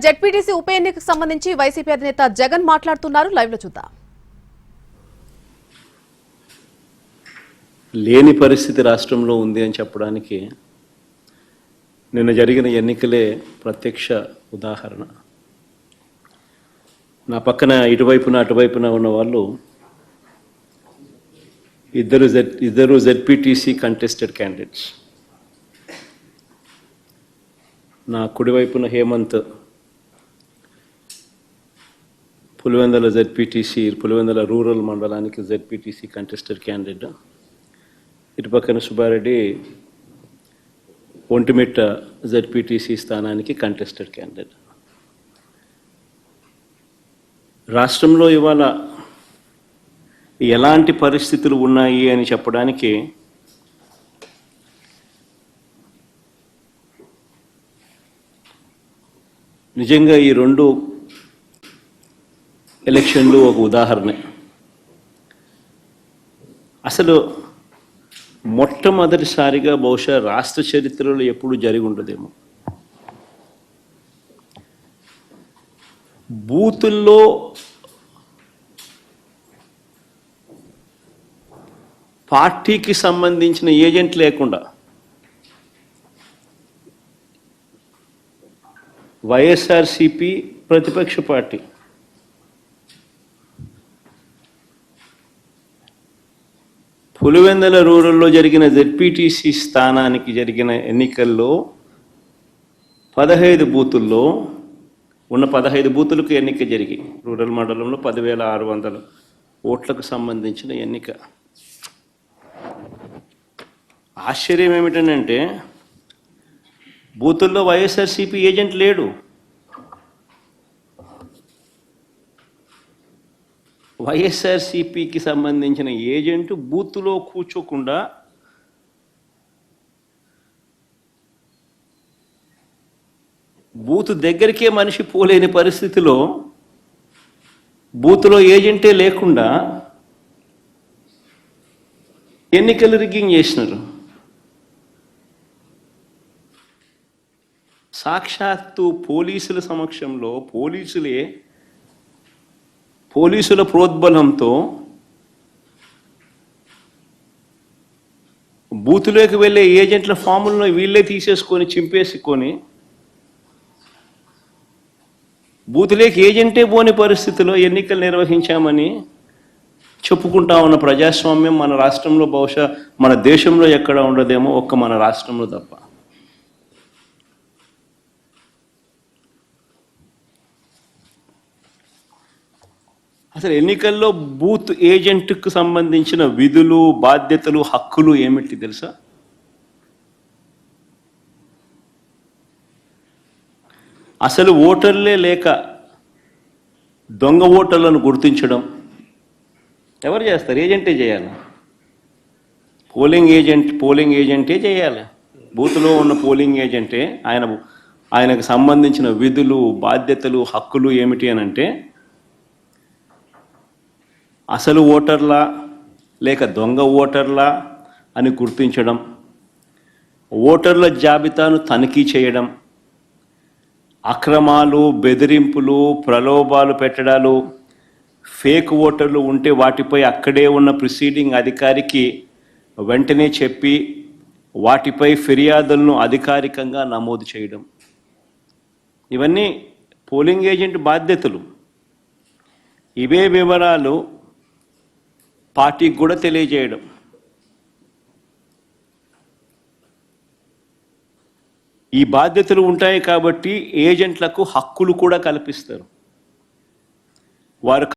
ZPTC ఉప ఎన్నికకు సంబంధించి వైసీపీ అధినేత జగన్ మాట్లాడుతున్నారు. లైవ్ లో చూద్దాం. లేని పరిస్థితి రాష్ట్రంలో ఉంది అని చెప్పడానికి నిన్న జరిగిన ఎన్నికలే ప్రత్యక్ష ఉదాహరణ. నా పక్కన ఇటువైపున అటువైపున ఉన్న వాళ్ళు ఇద్దరు జెడ్పీటీసీ కంటెస్టెడ్ క్యాండిడేట్స్. నా కుడివైపున హేమంత్ పులివెందుల జెడ్పీటీసీ పులివెందుల రూరల్ మండలానికి జెడ్పీటీసీ కంటెస్టెడ్ క్యాండిడేట్. ఇటుపక్కన సుబ్బారెడ్డి ఒంటిమిట్ట జెడ్పీటీసీ స్థానానికి కంటెస్టెడ్ క్యాండిడేట్. రాష్ట్రంలో ఇవాళ ఎలాంటి పరిస్థితులు ఉన్నాయి అని చెప్పడానికి నిజంగా ఈ రెండు ఎలక్షన్లు ఒక ఉదాహరణ. అసలు మొట్టమొదటిసారిగా బహుశా రాష్ట్ర చరిత్రలో ఎప్పుడు జరిగి ఉండదేమో బూతుల్లో పార్టీకి సంబంధించిన ఏజెంట్ లేకుండా వైఎస్ఆర్సీపీ ప్రతిపక్ష పార్టీ పులివెందుల రూరల్లో జరిగిన జెడ్పీటీసీ స్థానానికి జరిగిన ఎన్నికల్లో 15 బూతుల్లో ఉన్న 15 బూతులకు ఎన్నిక జరిగి రూరల్ మండలంలో 10,600 ఓట్లకు సంబంధించిన ఎన్నిక. ఆశ్చర్యం ఏమిటంటే బూతుల్లో వైఎస్ఆర్సీపీ ఏజెంట్ లేడు. వైఎస్ఆర్సీపీకి సంబంధించిన ఏజెంట్ బూత్లో కూర్చోకుండా బూత్ దగ్గరికే మనిషి పోలేని పరిస్థితిలో బూత్లో ఏజెంటే లేకుండా ఎన్నికలు రిగ్గింగ్ చేసినారు. సాక్షాత్తు పోలీసుల సమక్షంలో పోలీసుల ప్రోద్బలంతో బూతులోకి వెళ్ళే ఏజెంట్ల ఫాములను వీళ్ళే తీసేసుకొని చింపేసుకొని బూతులోకి ఏజెంటే పోని పరిస్థితిలో ఎన్నికలు నిర్వహించామని చెప్పుకుంటా ఉన్న ప్రజాస్వామ్యం మన రాష్ట్రంలో బహుశా మన దేశంలో ఎక్కడ ఉండదేమో, ఒక్క మన రాష్ట్రంలో తప్ప. అసలు ఎన్నికల్లో బూత్ ఏజెంట్కు సంబంధించిన విధులు, బాధ్యతలు, హక్కులు ఏమిటి తెలుసా? అసలు ఓటర్లే లేక దొంగ ఓటర్లను గుర్తించడం ఎవరు చేస్తారు? ఏజెంటే చేయాలి. పోలింగ్ ఏజెంటే చేయాలి. బూత్లో ఉన్న పోలింగ్ ఏజెంటే ఆయనకు సంబంధించిన విధులు, బాధ్యతలు, హక్కులు ఏమిటి అని అంటే అసలు ఓటర్లా లేక దొంగ ఓటర్లా అని గుర్తించడం, ఓటర్ల జాబితాను తనిఖీ చేయడం, అక్రమాలు, బెదిరింపులు, ప్రలోభాలు పెట్టడాలు, ఫేక్ ఓటర్లు ఉంటే వాటిపై అక్కడే ఉన్న ప్రిసీడింగ్ అధికారికి వెంటనే చెప్పి వాటిపై ఫిర్యాదులను అధికారికంగా నమోదు చేయడం, ఇవన్నీ పోలింగ్ ఏజెంట్ బాధ్యతలు. ఇవే వివరాలు పార్టీకి కూడా తెలియజేయడం. ఈ బాధ్యతలు ఉంటాయి కాబట్టి ఏజెంట్లకు హక్కులు కూడా కల్పిస్తారు. వారు